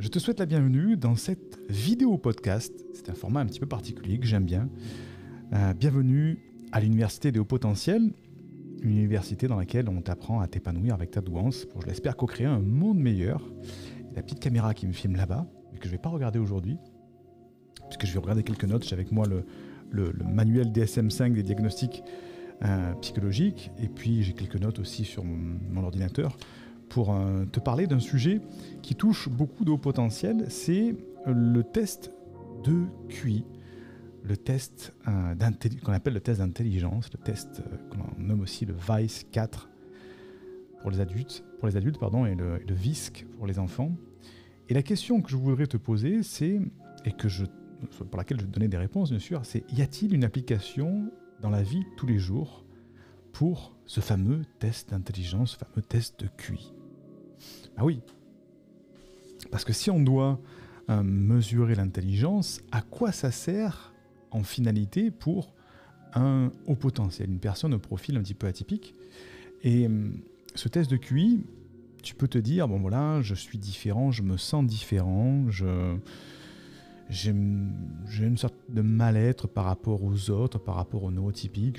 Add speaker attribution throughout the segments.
Speaker 1: Je te souhaite la bienvenue dans cette vidéo podcast. C'est un format un petit peu particulier que j'aime bien. Bienvenue à l'Université des Hauts Potentiels, une université dans laquelle on t'apprend à t'épanouir avec ta douance pour, je l'espère, co-créer un monde meilleur. La petite caméra qui me filme là-bas, mais que je ne vais pas regarder aujourd'hui, puisque je vais regarder quelques notes. J'ai avec moi le manuel DSM-5 des diagnostics psychologiques, et puis j'ai quelques notes aussi sur mon ordinateur pour te parler d'un sujet qui touche beaucoup de hauts potentiels. C'est le test de QI, le test qu'on appelle le test d'intelligence, le test qu'on nomme aussi le VICE-4 pour les adultes, et le VISC pour les enfants. Et la question que je voudrais te poser, c'est, pour laquelle je vais te donner des réponses bien sûr, c'est: y a-t-il une application dans la vie de tous les jours pour ce fameux test d'intelligence, ce fameux test de QI? Ah oui, parce que si on doit mesurer l'intelligence, à quoi ça sert en finalité pour un haut potentiel, une personne au profil un petit peu atypique? Et ce test de QI, tu peux te dire, bon voilà, je suis différent, je me sens différent, j'ai une sorte de mal-être par rapport aux autres, par rapport aux neurotypiques,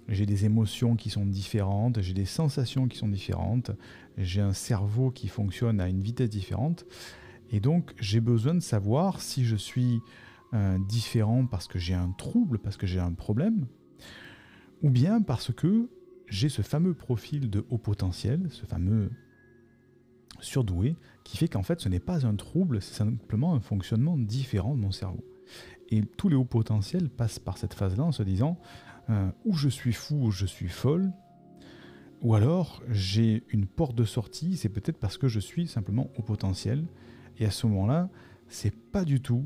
Speaker 1: j'ai des émotions qui sont différentes, j'ai des sensations qui sont différentes, j'ai un cerveau qui fonctionne à une vitesse différente, et donc j'ai besoin de savoir si je suis différent parce que j'ai un trouble, parce que j'ai un problème, ou bien parce que j'ai ce fameux profil de haut potentiel, ce fameux surdoué, qui fait qu'en fait ce n'est pas un trouble, c'est simplement un fonctionnement différent de mon cerveau. Et tous les hauts potentiels passent par cette phase-là en se disant ou je suis fou ou je suis folle, ou alors j'ai une porte de sortie, c'est peut-être parce que je suis simplement haut potentiel, et à ce moment-là, c'est pas du tout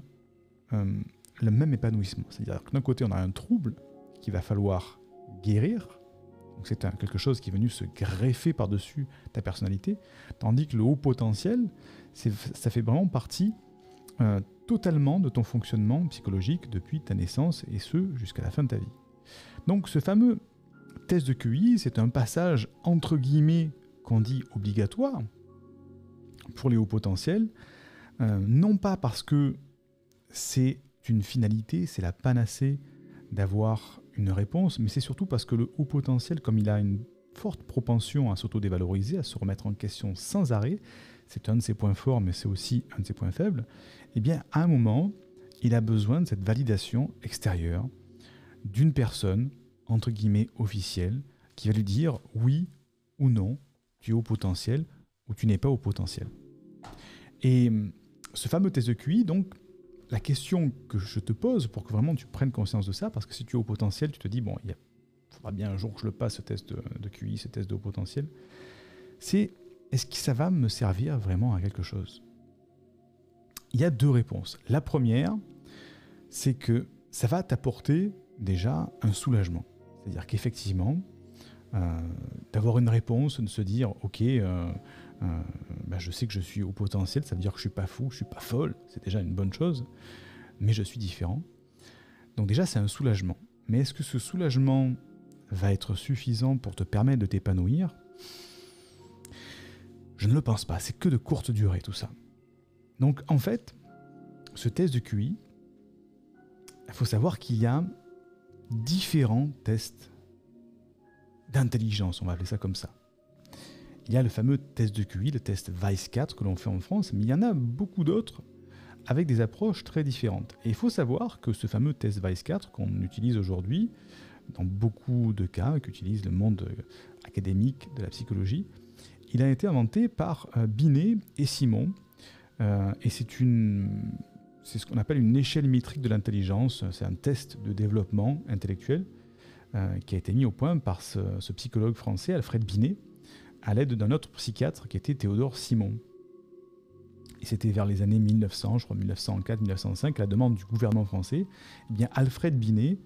Speaker 1: le même épanouissement. C'est-à-dire que d'un côté, on a un trouble qu'il va falloir guérir, donc c'est quelque chose qui est venu se greffer par-dessus ta personnalité, tandis que le haut potentiel, ça fait vraiment partie totalement de ton fonctionnement psychologique depuis ta naissance, et ce, jusqu'à la fin de ta vie. Donc ce fameux test de QI, c'est un passage entre guillemets qu'on dit obligatoire pour les hauts potentiels, non pas parce que c'est une finalité, c'est la panacée d'avoir une réponse, mais c'est surtout parce que le haut potentiel, comme il a une forte propension à s'auto-dévaloriser, à se remettre en question sans arrêt, c'est un de ses points forts, mais c'est aussi un de ses points faibles, et bien à un moment, il a besoin de cette validation extérieure d'une personne, entre guillemets, officielle, qui va lui dire oui ou non, tu es haut potentiel ou tu n'es pas haut potentiel. Et ce fameux test de QI, donc, la question que je te pose pour que vraiment tu prennes conscience de ça, parce que si tu es haut potentiel, tu te dis, bon, il faudra bien un jour que je le passe, ce test de QI, ce test de haut potentiel, c'est: est-ce que ça va me servir vraiment à quelque chose? Il y a deux réponses. La première, c'est que ça va t'apporter déjà un soulagement. C'est-à-dire qu'effectivement, d'avoir une réponse, de se dire ok, je sais que je suis haut potentiel, ça veut dire que je ne suis pas fou, je ne suis pas folle, c'est déjà une bonne chose, mais je suis différent. Donc déjà c'est un soulagement. Mais est-ce que ce soulagement va être suffisant pour te permettre de t'épanouir? Je ne le pense pas, c'est que de courte durée tout ça. Donc en fait, ce test de QI, il faut savoir qu'il y a différents tests d'intelligence, on va appeler ça comme ça. Il y a le fameux test de QI, le test VICE-4 que l'on fait en France, mais il y en a beaucoup d'autres avec des approches très différentes. Et il faut savoir que ce fameux test VICE-4 qu'on utilise aujourd'hui dans beaucoup de cas, qu'utilise le monde académique de la psychologie, il a été inventé par Binet et Simon, et c'est ce qu'on appelle une échelle métrique de l'intelligence. C'est un test de développement intellectuel qui a été mis au point par ce psychologue français, Alfred Binet, à l'aide d'un autre psychiatre qui était Théodore Simon. Et c'était vers les années 1900, je crois 1904-1905, à la demande du gouvernement français, eh bien Alfred Binet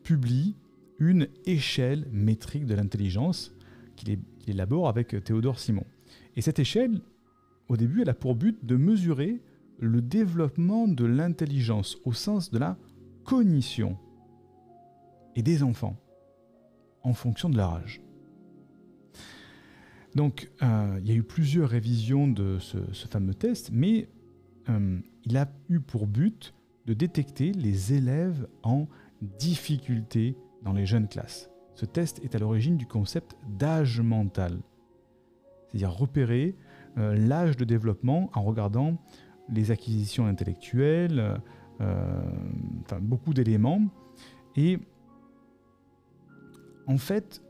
Speaker 1: publie une échelle métrique de l'intelligence qu'il élabore avec Théodore Simon. Et cette échelle, au début, elle a pour but de mesurer le développement de l'intelligence au sens de la cognition et des enfants en fonction de leur âge. Donc, il y a eu plusieurs révisions de ce fameux test, mais il a eu pour but de détecter les élèves en difficulté dans les jeunes classes. Ce test est à l'origine du concept d'âge mental, c'est-à-dire repérer l'âge de développement en regardant les acquisitions intellectuelles, beaucoup d'éléments. Et en fait,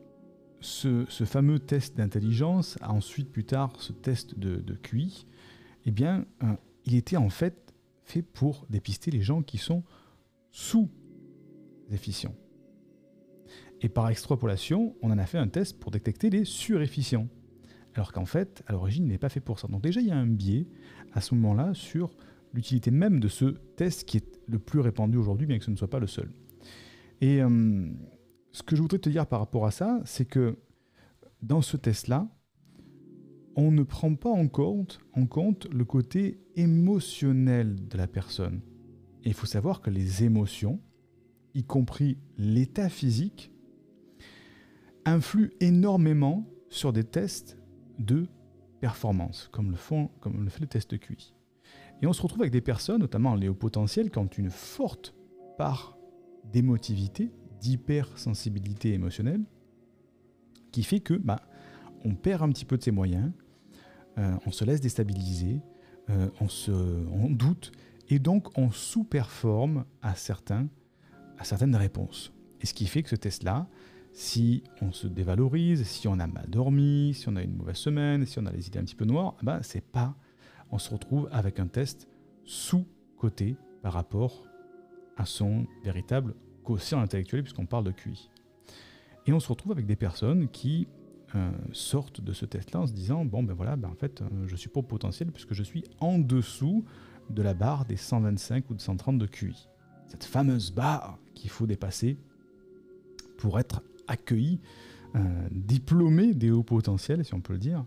Speaker 1: ce fameux test d'intelligence, ensuite plus tard ce test de QI, eh bien, il était en fait fait pour dépister les gens qui sont sous-efficients. Et par extrapolation, on en a fait un test pour détecter les surefficients. Alors qu'en fait, à l'origine, il n'est pas fait pour ça. Donc déjà, il y a un biais à ce moment-là sur l'utilité même de ce test qui est le plus répandu aujourd'hui, bien que ce ne soit pas le seul. Et ce que je voudrais te dire par rapport à ça, c'est que dans ce test-là, on ne prend pas en compte le côté émotionnel de la personne. Et il faut savoir que les émotions, y compris l'état physique, influent énormément sur des tests de performance, comme le fait le test de QI. Et on se retrouve avec des personnes, notamment les hauts potentiels, qui ont une forte part d'émotivité, d'hypersensibilité émotionnelle, qui fait que on perd un petit peu de ses moyens, on se laisse déstabiliser, on doute, et donc on sous-performe à certaines réponses. Et ce qui fait que ce test-là, si on se dévalorise, si on a mal dormi, si on a une mauvaise semaine, si on a les idées un petit peu noires, on se retrouve avec un test sous-coté par rapport à son véritable quotient intellectuel, puisqu'on parle de QI. Et on se retrouve avec des personnes qui sortent de ce test-là en se disant en fait, je suis pas au potentiel puisque je suis en dessous de la barre des 125 ou de 130 de QI. Cette fameuse barre qu'il faut dépasser pour être accueilli, diplômé des hauts potentiels, si on peut le dire,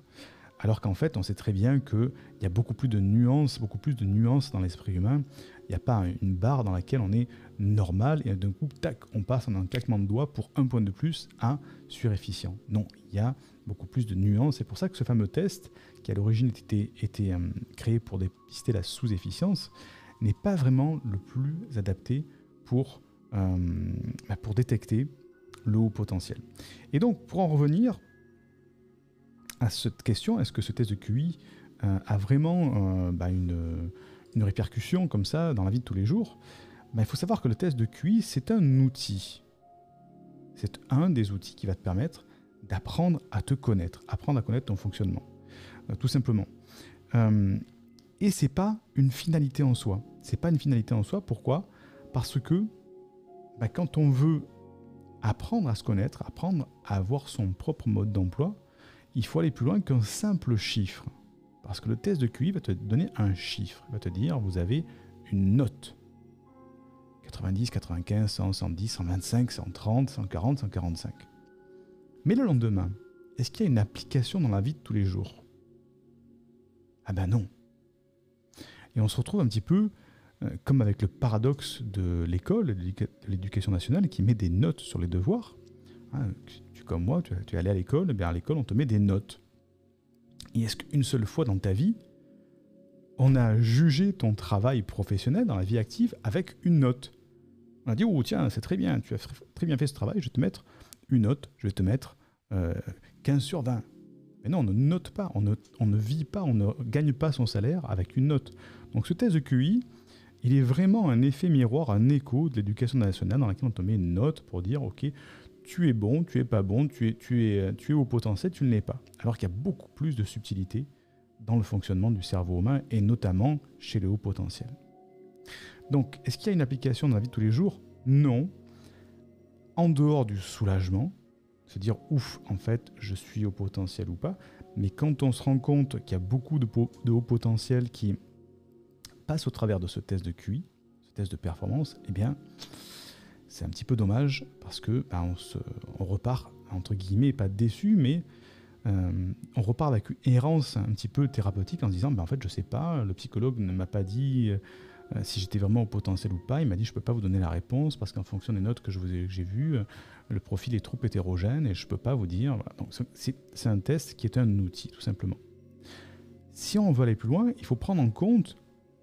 Speaker 1: alors qu'en fait, on sait très bien qu'il y a beaucoup plus de nuances dans l'esprit humain. Il n'y a pas une barre dans laquelle on est normal et d'un coup, tac, on passe en un claquement de doigts pour un point de plus à surefficient. Non, il y a beaucoup plus de nuances. C'est pour ça que ce fameux test, qui à l'origine était créé pour dépister la sous-efficience, n'est pas vraiment le plus adapté pour détecter le haut potentiel. Et donc, pour en revenir à cette question, est-ce que ce test de QI a vraiment une répercussion comme ça dans la vie de tous les jours ? Il faut savoir que le test de QI, c'est un outil. C'est un des outils qui va te permettre d'apprendre à te connaître, apprendre à connaître ton fonctionnement, tout simplement. Et c'est pas une finalité en soi. C'est pas une finalité en soi. Pourquoi ? Parce que quand on veut apprendre à se connaître, apprendre à avoir son propre mode d'emploi, il faut aller plus loin qu'un simple chiffre. Parce que le test de QI va te donner un chiffre. Il va te dire, vous avez une note. 90, 95, 100, 110, 125, 130, 140, 145. Mais le lendemain, est-ce qu'il y a une application dans la vie de tous les jours ? Non. Et on se retrouve un petit peu comme avec le paradoxe de l'école, de l'éducation nationale, qui met des notes sur les devoirs. Comme moi, tu es allé à l'école, à l'école, on te met des notes. Et est-ce qu'une seule fois dans ta vie, on a jugé ton travail professionnel dans la vie active avec une note ? On a dit, oh tiens, c'est très bien, tu as très bien fait ce travail, je vais te mettre une note, je vais te mettre 15 sur 20. Mais non, on ne note pas, on ne vit pas, on ne gagne pas son salaire avec une note. Donc ce test de QI, il est vraiment un effet miroir, un écho de l'éducation nationale dans laquelle on te met une note pour dire, ok, tu es bon, tu es pas bon, tu es au potentiel, tu ne l'es pas. Alors qu'il y a beaucoup plus de subtilité dans le fonctionnement du cerveau humain et notamment chez les hauts potentiels. Donc, est-ce qu'il y a une application dans la vie de tous les jours ? Non. En dehors du soulagement, se dire ouf, en fait, je suis au potentiel ou pas. Mais quand on se rend compte qu'il y a beaucoup de hauts potentiels qui passent au travers de ce test de QI, ce test de performance, c'est un petit peu dommage parce que on repart, entre guillemets, pas déçu, mais on repart avec une errance un petit peu thérapeutique en se disant en fait, je sais pas, le psychologue ne m'a pas dit si j'étais vraiment au potentiel ou pas. Il m'a dit je peux pas vous donner la réponse parce qu'en fonction des notes que j'ai vues, le profil est trop hétérogène et je peux pas vous dire. Voilà. Donc c'est un test qui est un outil, tout simplement. Si on veut aller plus loin, il faut prendre en compte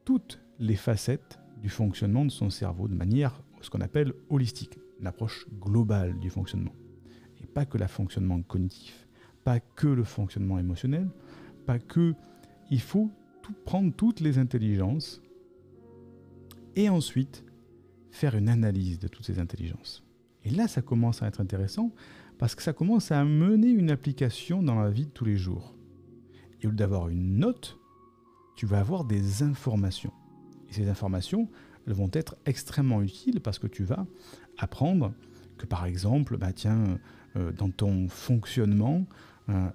Speaker 1: toutes les facettes du fonctionnement de son cerveau de manière, ce qu'on appelle holistique, une approche globale du fonctionnement. Et pas que le fonctionnement cognitif, pas que le fonctionnement émotionnel, pas que... Il faut prendre toutes les intelligences et ensuite faire une analyse de toutes ces intelligences. Et là, ça commence à être intéressant parce que ça commence à mener une application dans la vie de tous les jours. Et au lieu d'avoir une note, tu vas avoir des informations. Et ces informations, elles vont être extrêmement utiles parce que tu vas apprendre que, par exemple, dans ton fonctionnement,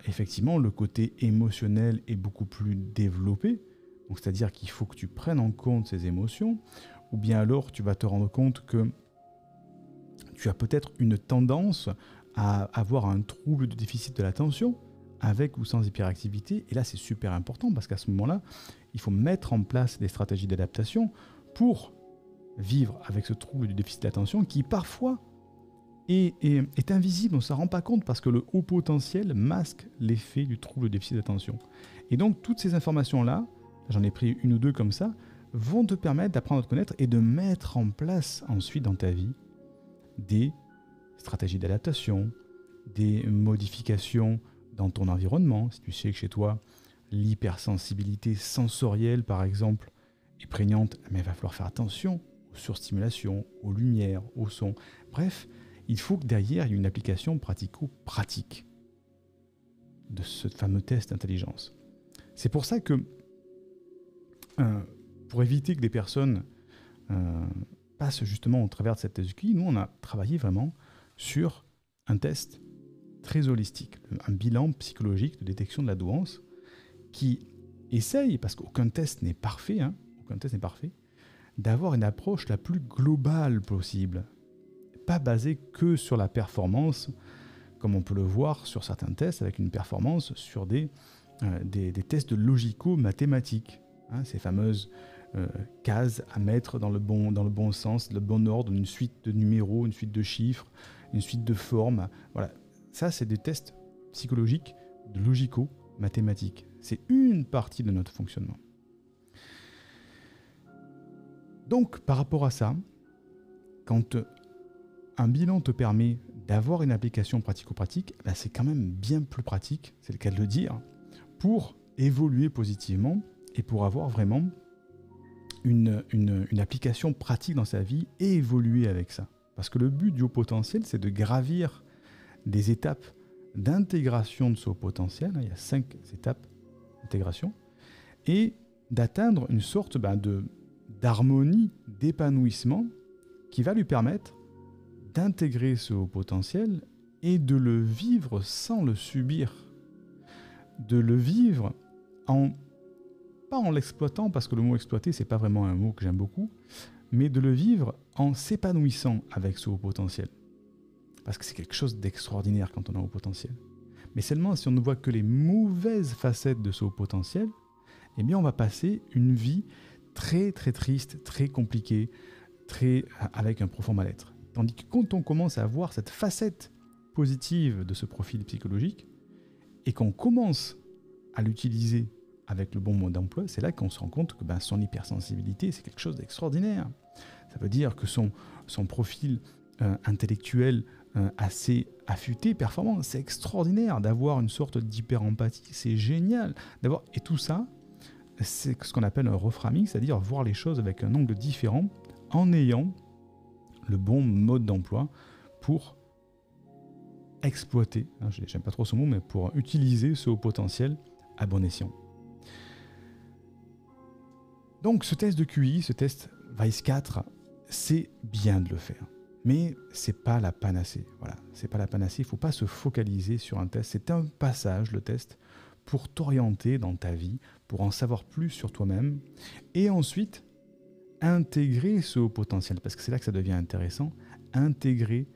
Speaker 1: effectivement, le côté émotionnel est beaucoup plus développé. Donc, c'est-à-dire qu'il faut que tu prennes en compte ces émotions, ou bien alors tu vas te rendre compte que tu as peut-être une tendance à avoir un trouble de déficit de l'attention, avec ou sans hyperactivité. Et là, c'est super important parce qu'à ce moment-là, il faut mettre en place des stratégies d'adaptation pour vivre avec ce trouble du déficit d'attention qui parfois est invisible, on ne s'en rend pas compte parce que le haut potentiel masque l'effet du trouble du déficit d'attention. Et donc, toutes ces informations-là, j'en ai pris une ou deux comme ça, vont te permettre d'apprendre à te connaître et de mettre en place ensuite dans ta vie des stratégies d'adaptation, des modifications dans ton environnement. Si tu sais que chez toi, l'hypersensibilité sensorielle, par exemple, est prégnante, mais il va falloir faire attention aux surstimulations, aux lumières, aux sons. Bref, il faut que derrière, il y ait une application pratico-pratique de ce fameux test d'intelligence. C'est pour ça que, pour éviter que des personnes passent justement au travers de cette test nous, on a travaillé vraiment sur un test très holistique, un bilan psychologique de détection de la douance qui essaye, parce qu'aucun test n'est parfait, d'avoir une approche la plus globale possible, pas basée que sur la performance, comme on peut le voir sur certains tests, avec une performance sur des tests de logico-mathématiques, ces fameuses cases à mettre dans le bon sens, le bon ordre, une suite de numéros, une suite de chiffres, une suite de formes. Voilà. Ça, c'est des tests psychologiques de logico-mathématiques. C'est une partie de notre fonctionnement. Donc, par rapport à ça, quand un bilan te permet d'avoir une application pratico-pratique, là, c'est quand même bien plus pratique, c'est le cas de le dire, pour évoluer positivement et pour avoir vraiment une application pratique dans sa vie et évoluer avec ça. Parce que le but du haut potentiel, c'est de gravir des étapes d'intégration de ce haut potentiel, il y a 5 étapes d'intégration, et d'atteindre une sorte d'harmonie, d'épanouissement qui va lui permettre d'intégrer ce haut potentiel et de le vivre sans le subir. De le vivre pas en l'exploitant, parce que le mot exploiter, c'est pas vraiment un mot que j'aime beaucoup, mais de le vivre en s'épanouissant avec ce haut potentiel. Parce que c'est quelque chose d'extraordinaire quand on a un haut potentiel. Mais seulement si on ne voit que les mauvaises facettes de ce haut potentiel, eh bien on va passer une vie très très triste, très compliquée, avec un profond mal-être. Tandis que quand on commence à voir cette facette positive de ce profil psychologique, et qu'on commence à l'utiliser avec le bon mode d'emploi, c'est là qu'on se rend compte que son hypersensibilité, c'est quelque chose d'extraordinaire. Ça veut dire que son profil intellectuel assez affûté, performant, c'est extraordinaire d'avoir une sorte d'hyper-empathie, c'est génial. Et tout ça, c'est ce qu'on appelle un reframing, c'est-à-dire voir les choses avec un angle différent en ayant le bon mode d'emploi pour exploiter, j'aime pas trop ce mot, mais pour utiliser ce haut potentiel à bon escient. Donc ce test de QI, ce test VICE-4, c'est bien de le faire. Mais c'est pas la panacée. Voilà, c'est pas la panacée, il ne faut pas se focaliser sur un test. C'est un passage, le test, pour t'orienter dans ta vie, pour en savoir plus sur toi-même, et ensuite intégrer ce haut potentiel, parce que c'est là que ça devient intéressant, intégrer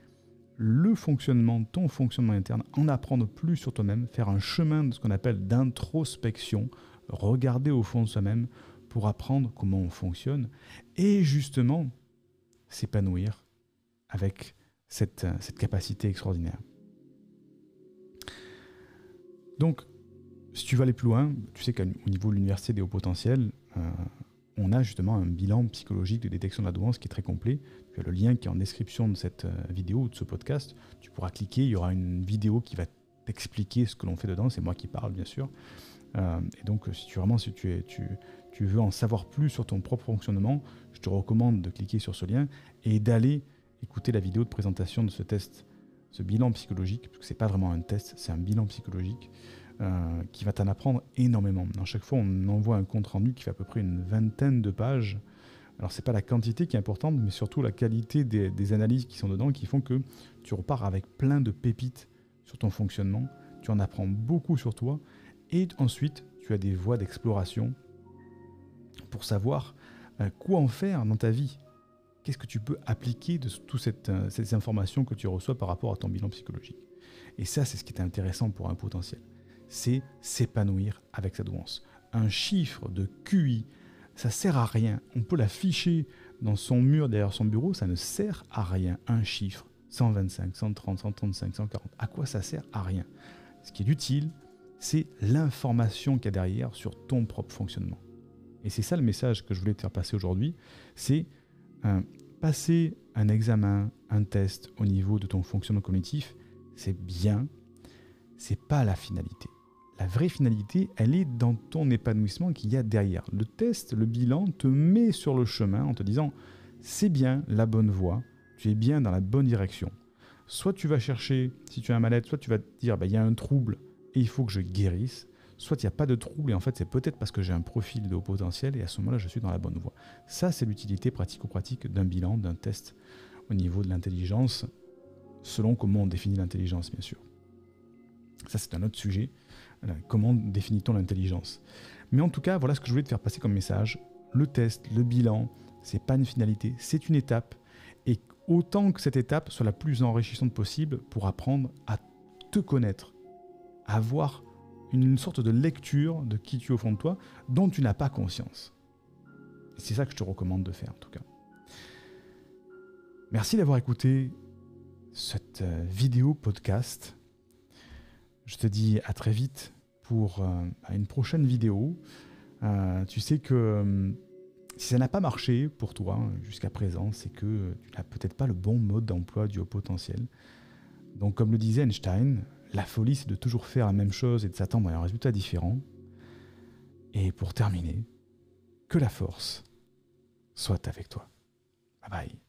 Speaker 1: le fonctionnement, ton fonctionnement interne, en apprendre plus sur toi-même, faire un chemin de ce qu'on appelle d'introspection, regarder au fond de soi-même pour apprendre comment on fonctionne et justement s'épanouir avec cette capacité extraordinaire. Donc, si tu veux aller plus loin, tu sais qu'au niveau de l'université des hauts potentiels, on a justement un bilan psychologique de détection de la douance qui est très complet. Tu as le lien qui est en description de cette vidéo ou de ce podcast. Tu pourras cliquer, il y aura une vidéo qui va t'expliquer ce que l'on fait dedans. C'est moi qui parle, bien sûr. Et donc, si tu veux en savoir plus sur ton propre fonctionnement, je te recommande de cliquer sur ce lien et d'aller écouter la vidéo de présentation de ce test, ce bilan psychologique, parce que ce n'est pas vraiment un test, c'est un bilan psychologique qui va t'en apprendre énormément. À chaque fois, on envoie un compte-rendu qui fait à peu près une 20aine de pages. Alors, ce n'est pas la quantité qui est importante, mais surtout la qualité des analyses qui sont dedans, qui font que tu repars avec plein de pépites sur ton fonctionnement. Tu en apprends beaucoup sur toi. Et ensuite, tu as des voies d'exploration pour savoir quoi en faire dans ta vie. Qu'est-ce que tu peux appliquer de toutes ces informations que tu reçois par rapport à ton bilan psychologique. Et ça, c'est ce qui est intéressant pour un potentiel. C'est s'épanouir avec sa douance. Un chiffre de QI, ça sert à rien. On peut l'afficher dans son mur derrière son bureau, ça ne sert à rien. Un chiffre, 125, 130, 135, 140, à quoi ça sert? À rien. Ce qui est utile, c'est l'information qu'il y a derrière sur ton propre fonctionnement. Et c'est ça le message que je voulais te faire passer aujourd'hui, c'est passer un examen, un test au niveau de ton fonctionnement cognitif, c'est bien, c'est pas la finalité. La vraie finalité, elle est dans ton épanouissement qu'il y a derrière. Le test, le bilan te met sur le chemin en te disant c'est bien la bonne voie, tu es bien dans la bonne direction. Soit tu vas chercher, si tu as un mal-être, soit tu vas te dire il y a un trouble et il faut que je guérisse, soit il n'y a pas de trouble et en fait c'est peut-être parce que j'ai un profil de haut potentiel et à ce moment-là je suis dans la bonne voie. Ça c'est l'utilité pratico-pratique d'un bilan, d'un test au niveau de l'intelligence, selon comment on définit l'intelligence bien sûr. Ça c'est un autre sujet, comment définit-on l'intelligence. Mais en tout cas voilà ce que je voulais te faire passer comme message, le test, le bilan, c'est pas une finalité, c'est une étape et autant que cette étape soit la plus enrichissante possible pour apprendre à te connaître, à avoir une sorte de lecture de qui tu es au fond de toi dont tu n'as pas conscience. Et c'est ça que je te recommande de faire en tout cas. Merci d'avoir écouté cette vidéo podcast. Je te dis à très vite pour une prochaine vidéo. Tu sais que si ça n'a pas marché pour toi jusqu'à présent, c'est que tu n'as peut-être pas le bon mode d'emploi du haut potentiel. Donc comme le disait Einstein, la folie, c'est de toujours faire la même chose et de s'attendre à un résultat différent. Et pour terminer, que la force soit avec toi. Bye bye.